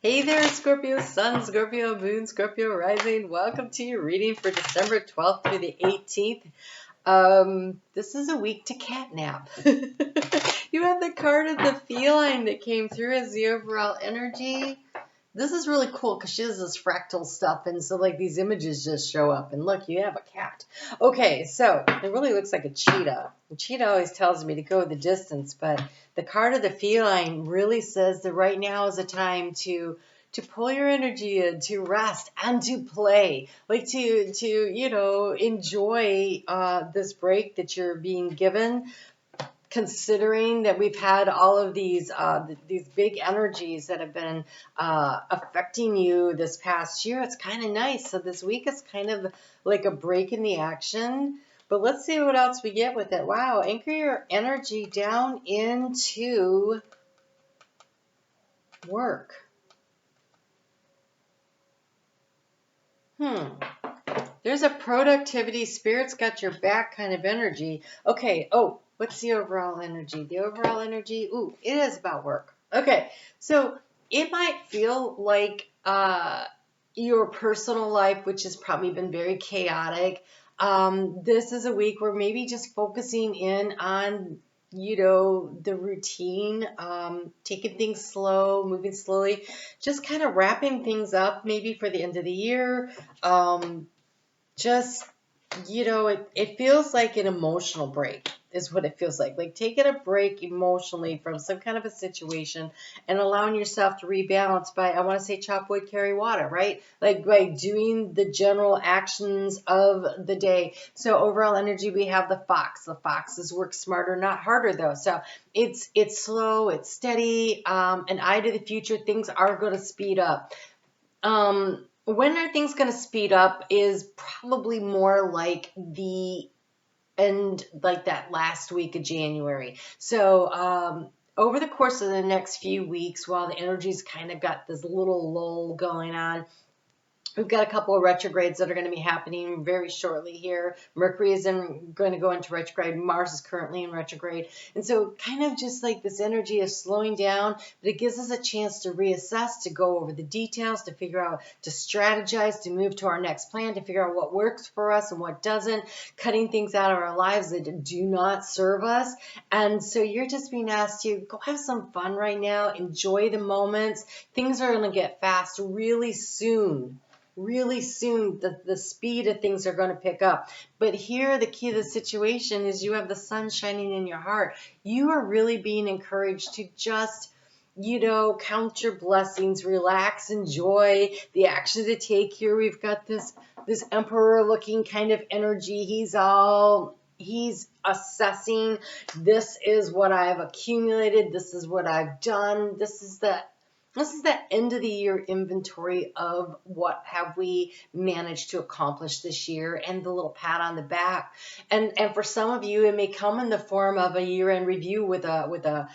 Hey there, Scorpio Sun, Scorpio Moon, Scorpio Rising. Welcome to your reading for December 12th through the 18th. This is a week to catnap. You have the card of the feline that came through as the overall energy. This is really cool because she has this fractal stuff, and so like these images just show up. And look, you have a cat. Okay, so it really looks like a cheetah. The cheetah always tells me to go the distance, but the card of the feline really says that right now is a time to pull your energy in, to rest and to play, like to enjoy this break that you're being given. Considering that we've had all of these big energies that have been affecting you this past year, it's kind of nice. So this week is kind of like a break in the action. But let's see what else we get with it. Wow, anchor your energy down into work. There's a productivity, spirit's got your back kind of energy. Okay, what's the overall energy? The overall energy, it is about work. Okay, so it might feel like your personal life, which has probably been very chaotic. This is a week where maybe just focusing in on the routine, taking things slow, moving slowly, just kind of wrapping things up maybe for the end of the year. It feels like an emotional break is what it feels like taking a break emotionally from some kind of a situation and allowing yourself to rebalance by, I want to say, chop wood, carry water, right? Like by doing the general actions of the day. So overall energy, we have the fox. The foxes work smarter, not harder though. So it's slow, it's steady, an eye to the future. Things are going to speed up. When are things going to speed up is probably more like the end, like that last week of January. So over the course of the next few weeks, while the energy's kind of got this little lull going on, we've got a couple of retrogrades that are going to be happening very shortly here. Mercury is going to go into retrograde. Mars is currently in retrograde. And so kind of just like this energy is slowing down, but it gives us a chance to reassess, to go over the details, to figure out, to strategize, to move to our next plan, to figure out what works for us and what doesn't, cutting things out of our lives that do not serve us. And so you're just being asked to go have some fun right now, enjoy the moments. Things are going to get fast really soon. Really soon, the speed of things are going to pick up. But here, the key to the situation is you have the sun shining in your heart. You are really being encouraged to just, count your blessings, relax, enjoy the action to take here. We've got this emperor-looking kind of energy. He's assessing. This is what I have accumulated. This is what I've done. This is the end of the year inventory of what have we managed to accomplish this year, and the little pat on the back. And for some of you, it may come in the form of a year-end review with a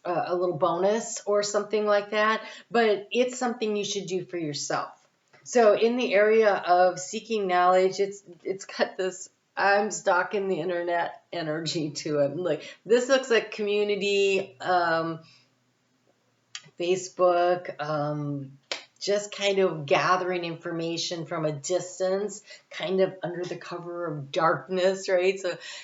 little bonus or something like that. But it's something you should do for yourself. So in the area of seeking knowledge, it's got this, I'm stalking the internet energy to it. Like this looks like community, Facebook, just kind of gathering information from a distance, kind of under the cover of darkness, right?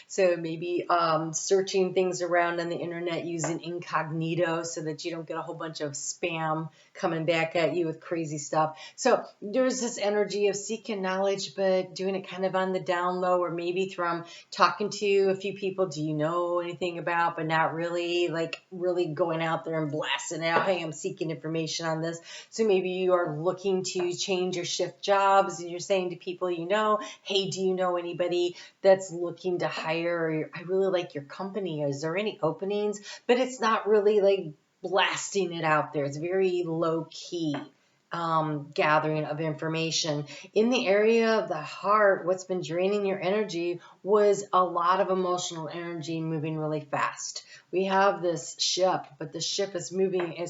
So maybe searching things around on the internet using incognito so that you don't get a whole bunch of spam coming back at you with crazy stuff. So there's this energy of seeking knowledge, but doing it kind of on the down low, or maybe from talking to a few people do you know anything about, but not really, like really going out there and blasting out, hey, I'm seeking information on this. So maybe you are looking to change or shift jobs, and you're saying to people hey, do you know anybody that's looking to hire, or I really like your company, is there any openings? But it's not really like blasting it out there. It's very low key gathering of information. In the area of the heart, what's been draining your energy was a lot of emotional energy moving really fast. We have this ship, but the ship is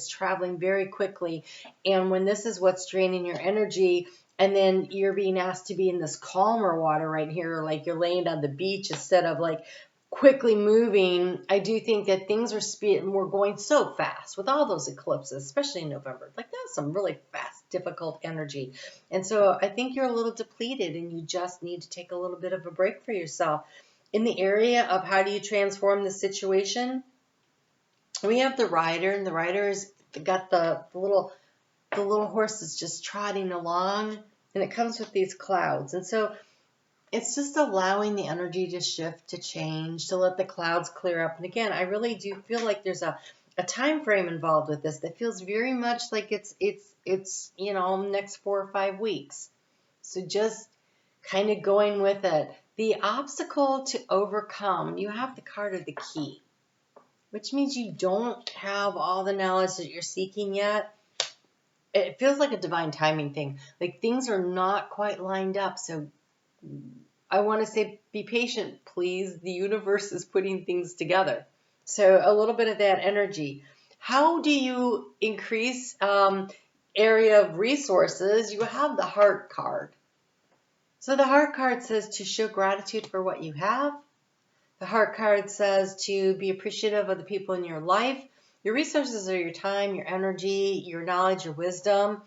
traveling very quickly. And when this is what's draining your energy, and then you're being asked to be in this calmer water right here, like you're laying on the beach instead of like quickly moving, I do think that things were going so fast with all those eclipses, especially in November. Like that's some really fast, difficult energy. And so I think you're a little depleted and you just need to take a little bit of a break for yourself. In the area of how do you transform the situation, we have the rider, and the rider's got the little horse is just trotting along, and it comes with these clouds. And so it's just allowing the energy to shift, to change, to let the clouds clear up. And again, I really do feel like there's a time frame involved with this that feels very much like it's next 4 or 5 weeks. So just kind of going with it. The obstacle to overcome, you have the card of the key, which means you don't have all the knowledge that you're seeking yet. It feels like a divine timing thing. Like things are not quite lined up. So I want to say be patient, please. The universe is putting things together. So a little bit of that energy. How do you increase area of resources? You have the heart card. So the heart card says to show gratitude for what you have. The heart card says to be appreciative of the people in your life. Your resources are your time, your energy, your knowledge, your wisdom.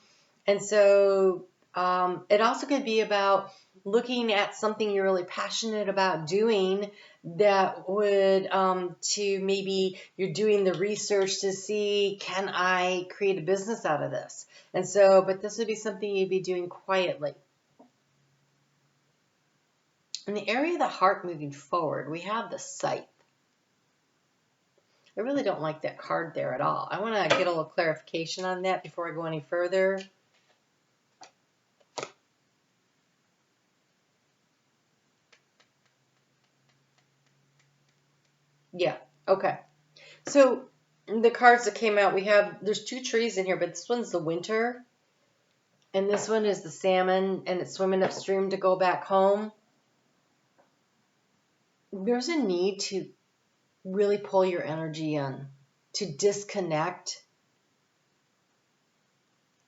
And so it also could be about looking at something you're really passionate about doing that would to maybe you're doing the research to see, can I create a business out of this? And so, but this would be something you'd be doing quietly. In the area of the heart moving forward, we have the sight. I really don't like that card there at all. I want to get a little clarification on that before I go any further. Yeah, okay. So the cards that came out, there's 2 trees in here, but this one's the winter. And this one is the salmon, and it's swimming upstream to go back home. There's a need to really pull your energy in, to disconnect,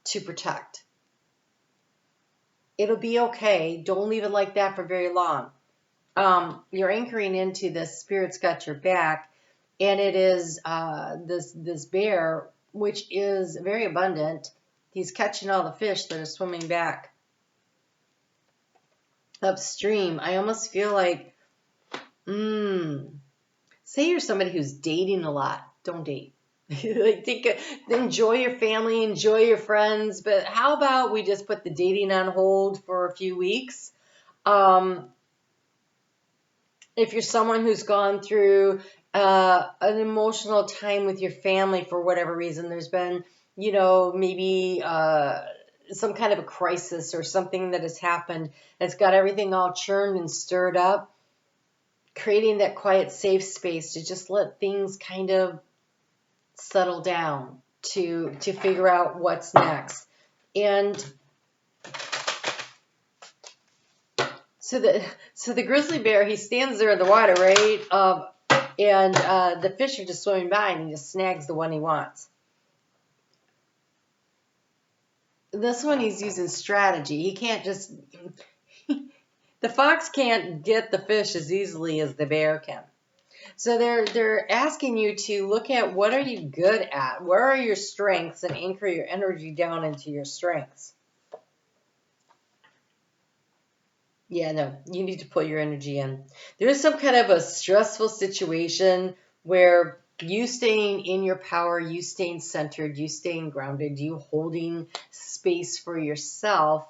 to protect. It'll be okay. Don't leave it like that for very long. You're anchoring into this spirit's got your back, and it is this bear, which is very abundant. He's catching all the fish that are swimming back upstream. I almost feel like, say you're somebody who's dating a lot. Don't date. Enjoy your family, enjoy your friends, but how about we just put the dating on hold for a few weeks? If you're someone who's gone through an emotional time with your family for whatever reason, there's been, maybe some kind of a crisis or something that has happened that's got everything all churned and stirred up, creating that quiet, safe space to just let things kind of settle down, to figure out what's next. And so the grizzly bear, he stands there in the water, right? And the fish are just swimming by, and he just snags the one he wants. This one he's using strategy. He can't just... the fox can't get the fish as easily as the bear can. So they're asking you to look at what are you good at? Where are your strengths? And anchor your energy down into your strengths. Yeah, no, you need to pull your energy in. There's some kind of a stressful situation where you staying in your power, you staying centered, you staying grounded, you holding space for yourself.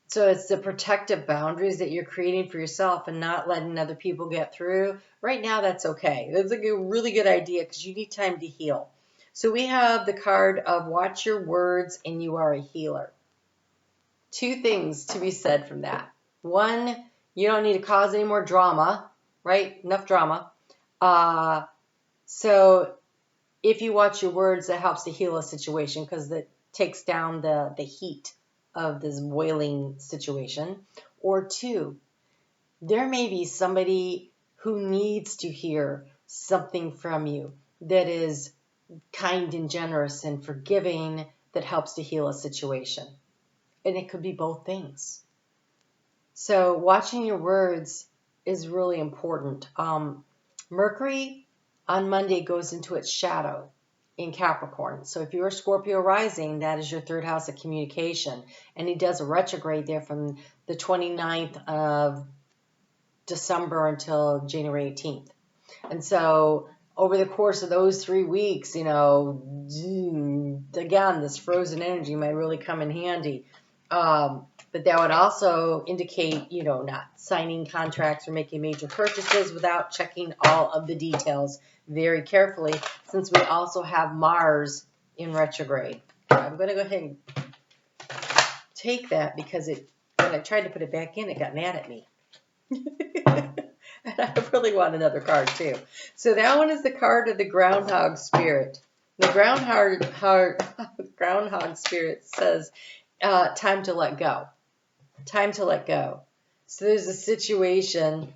So it's the protective boundaries that you're creating for yourself and not letting other people get through. Right now, that's okay. That's a really good idea because you need time to heal. So we have the card of watch your words and you are a healer. 2 things to be said from that. 1, you don't need to cause any more drama, right? Enough drama. So if you watch your words, that helps to heal a situation because that takes down the heat of this boiling situation. Or 2, there may be somebody who needs to hear something from you that is kind and generous and forgiving that helps to heal a situation. And it could be both things. So watching your words is really important. Mercury on Monday goes into its shadow in Capricorn. So if you're a Scorpio rising, that is your third house of communication. And he does a retrograde there from the 29th of December until January 18th. And so over the course of those 3 weeks, again, this frozen energy might really come in handy. But that would also indicate, not signing contracts or making major purchases without checking all of the details very carefully, since we also have Mars in retrograde. I'm going to go ahead and take that because when I tried to put it back in, it got mad at me. And I really want another card too. So that one is the card of the groundhog spirit. The groundhog spirit says, time to let go. Time to let go. So there's a situation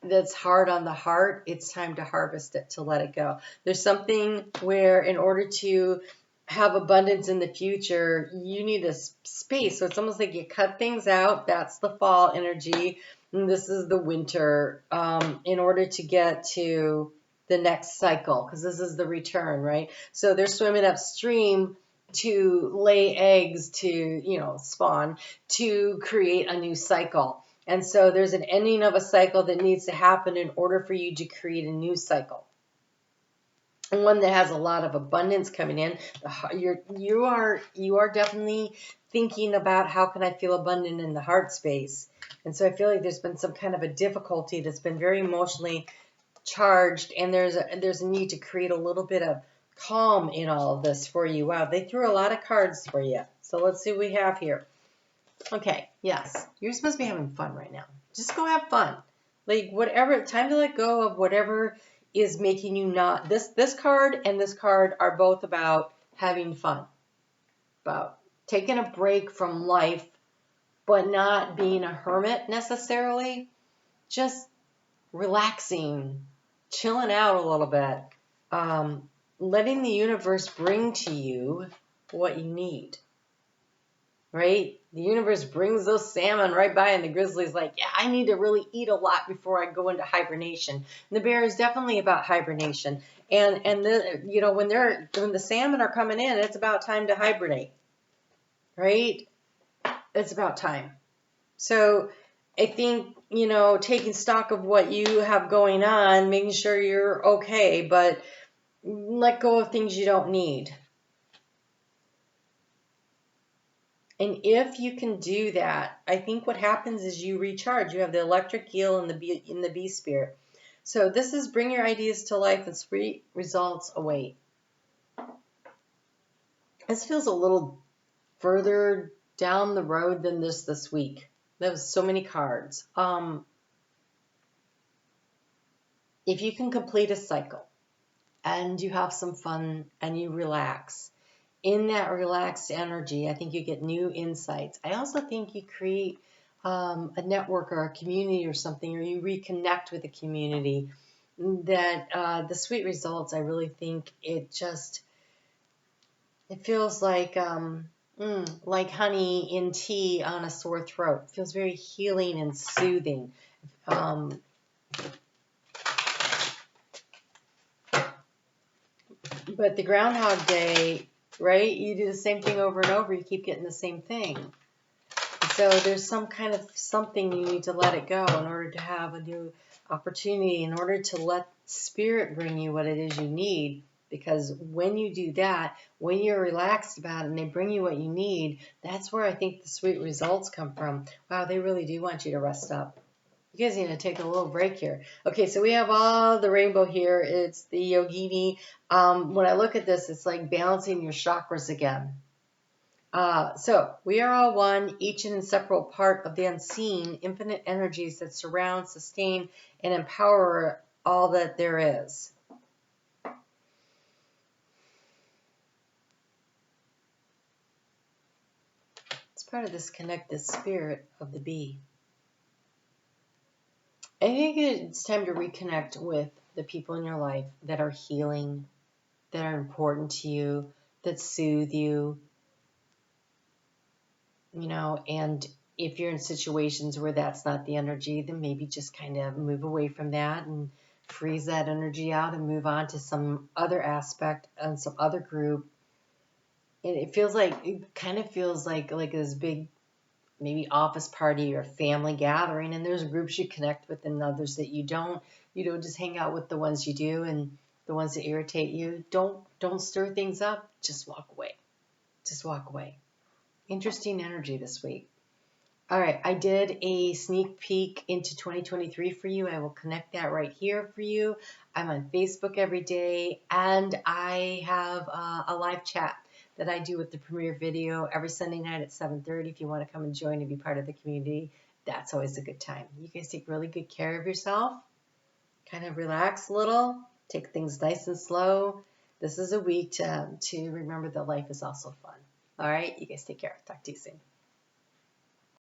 that's hard on the heart. It's time to harvest it, to let it go. There's something where in order to have abundance in the future, you need a space. So it's almost like you cut things out. That's the fall energy. And this is the winter, in order to get to the next cycle, because this is the return, right? So they're swimming upstream to lay eggs, to, spawn, to create a new cycle. And so there's an ending of a cycle that needs to happen in order for you to create a new cycle. And one that has a lot of abundance coming in. You are definitely thinking about, how can I feel abundant in the heart space? And so I feel like there's been some kind of a difficulty that's been very emotionally charged, and there's a need to create a little bit of calm in all of this for you. Wow, they threw a lot of cards for you. So let's see what we have here. Okay, yes, you're supposed to be having fun right now. Just go have fun. Like whatever, time to let go of whatever is making you not. This card and this card are both about having fun, about taking a break from life, but not being a hermit necessarily. Just relaxing, chilling out a little bit, letting the universe bring to you what you need, right? The universe brings those salmon right by, and the grizzly's like, yeah, I need to really eat a lot before I go into hibernation. And the bear is definitely about hibernation. And when the salmon are coming in, it's about time to hibernate, right? It's about time. So I think, taking stock of what you have going on, making sure you're okay, but let go of things you don't need. And if you can do that, I think what happens is you recharge. You have the electric eel in the bee spirit. So this is bring your ideas to life and sweet results await. This feels a little further down the road than this week. There was so many cards. If you can complete a cycle and you have some fun and you relax, in that relaxed energy, I think you get new insights. I also think you create a network or a community or something, or you reconnect with a community that the sweet results, I really think it feels like honey in tea on a sore throat. It feels very healing and soothing. But the Groundhog Day, right? You do the same thing over and over. You keep getting the same thing. So there's some kind of something you need to let it go in order to have a new opportunity, in order to let spirit bring you what it is you need. Because when you do that, when you're relaxed about it and they bring you what you need, that's where I think the sweet results come from. Wow, they really do want you to rest up. You guys need to take a little break here. Okay, so we have all the rainbow here. It's the yogini. When I look at this, it's like balancing your chakras again. So we are all one, each an inseparable part of the unseen, infinite energies that surround, sustain, and empower all that there is. It's part of this connected spirit of the bee. I think it's time to reconnect with the people in your life that are healing, that are important to you, that soothe you, and if you're in situations where that's not the energy, then maybe just kind of move away from that and freeze that energy out and move on to some other aspect and some other group. And it kind of feels like this big maybe office party or family gathering, and there's groups you connect with and others that you don't. You don't just hang out with the ones you do, and the ones that irritate you. Don't stir things up. Just walk away. Just walk away. Interesting energy this week. All right, I did a sneak peek into 2023 for you. I will connect that right here for you. I'm on Facebook every day, and I have a live chat that I do with the premiere video every Sunday night at 7:30. If you want to come and join and be part of the community, that's always a good time. You guys take really good care of yourself. Kind of relax a little. Take things nice and slow. This is a week to remember that life is also fun. All right, you guys take care. Talk to you soon.